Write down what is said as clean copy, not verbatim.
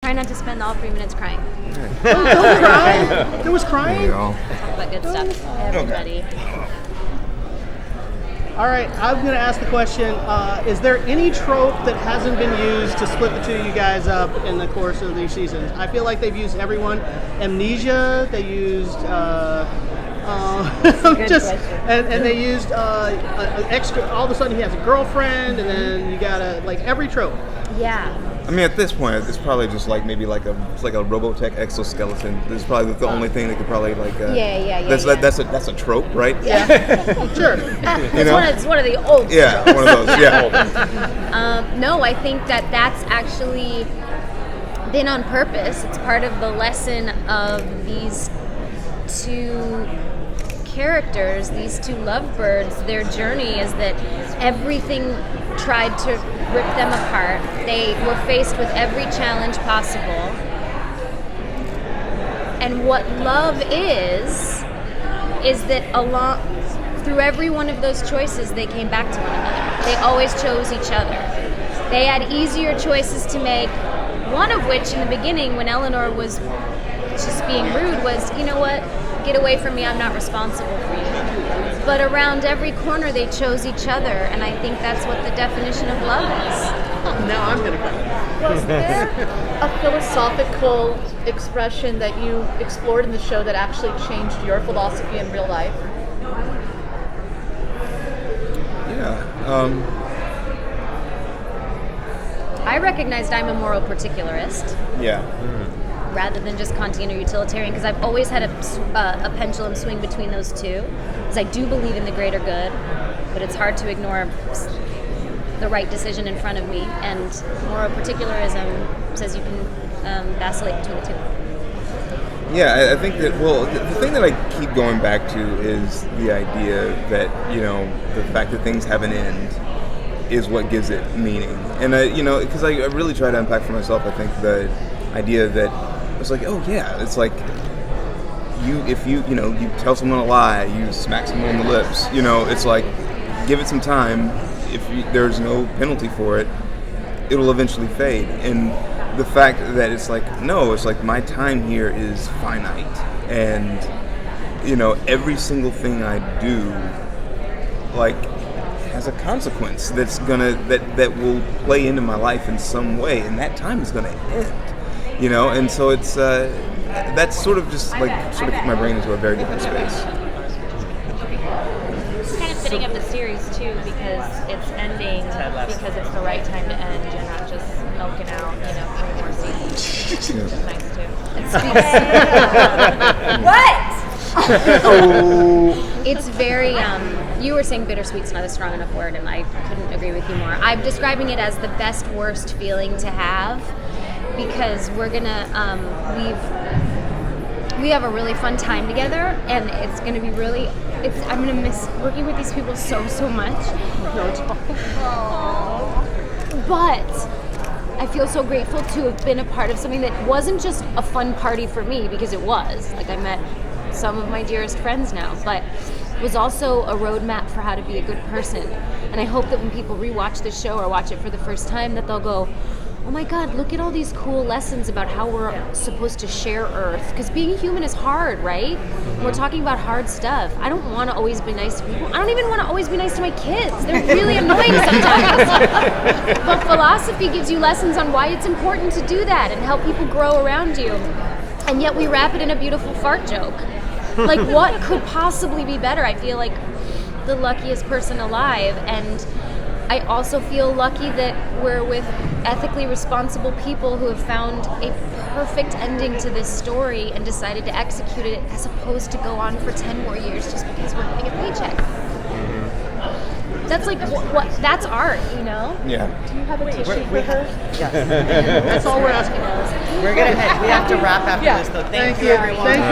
Try not to spend all 3 minutes crying. Don't cry. There was crying. Talk about good stuff, everybody. All right, I'm going to ask the question, is there any trope that hasn't been used to split the two of you guys up in the course of these seasons? I feel like they've used everyone. Amnesia, they used... and they used an extra, all of a sudden he has a girlfriend, and then you gotta, like, every trope. Yeah. I mean, at this point, it's probably just like maybe like a Robotech exoskeleton. This is probably the only thing that could probably like. That's a trope, right? Yeah. Sure. It's one of the old. Yeah, tropes. one of those. Yeah. No, I think that's actually been on purpose. It's part of the lesson of these two characters, these two lovebirds. Their journey is that everything tried to rip them apart. They were faced with every challenge possible. And what love is that through every one of those choices, they came back to one another. They always chose each other. They had easier choices to make, one of which in the beginning, when Eleanor was just being rude, was, you know what, get away from me, I'm not responsible for you. But around every corner they chose each other, and I think that's what the definition of love is. Now I'm going to cry. Was there a philosophical expression that you explored in the show that actually changed your philosophy in real life? Yeah. I recognized I'm a moral particularist. Yeah. Rather than just Kantian or utilitarian, because I've always had a pendulum swing between those two, because I do believe in the greater good, but it's hard to ignore the right decision in front of me, and moral particularism says you can vacillate between the two. Yeah, I think that, well, the thing that I keep going back to is the idea that, the fact that things have an end is what gives it meaning. And, because I really try to unpack for myself, I think, the idea that it's like, oh yeah, it's like if you tell someone a lie, you smack someone on the lips, it's like, give it some time. If there's no penalty for it, it'll eventually fade. And the fact that it's like, no, it's like my time here is finite, and every single thing I do, like, has a consequence that's gonna that will play into my life in some way, and that time is gonna end. And so it's that's sort of just like put my brain into a very different space. It's kind of fitting of the series too, because it's ending because it's the right time to end. You're not just milking out, 3 more seasons. Which is nice too. What? It's very. You were saying bittersweet's not a strong enough word, and I couldn't agree with you more. I'm describing it as the best worst feeling to have. Because we're gonna we have a really fun time together, and it's gonna be I'm gonna miss working with these people so much. No, it's but I feel so grateful to have been a part of something that wasn't just a fun party for me, because it was. Like, I met some of my dearest friends now, but was also a roadmap for how to be a good person. And I hope that when people rewatch the show or watch it for the first time, that they'll go, oh my God, look at all these cool lessons about how we're supposed to share Earth. Because being human is hard, right? We're talking about hard stuff. I don't want to always be nice to people. I don't even want to always be nice to my kids. They're really annoying sometimes. But philosophy gives you lessons on why it's important to do that and help people grow around you. And yet we wrap it in a beautiful fart joke. Like, what could possibly be better? I feel like the luckiest person alive, and I also feel lucky that we're with ethically responsible people who have found a perfect ending to this story and decided to execute it, as opposed to go on for 10 more years just because we're getting a paycheck. That's like what that's art, Yeah. Do you have a tissue for her? That's all we're asking. We have to wrap after this, though. Thank you, everyone. Thank you.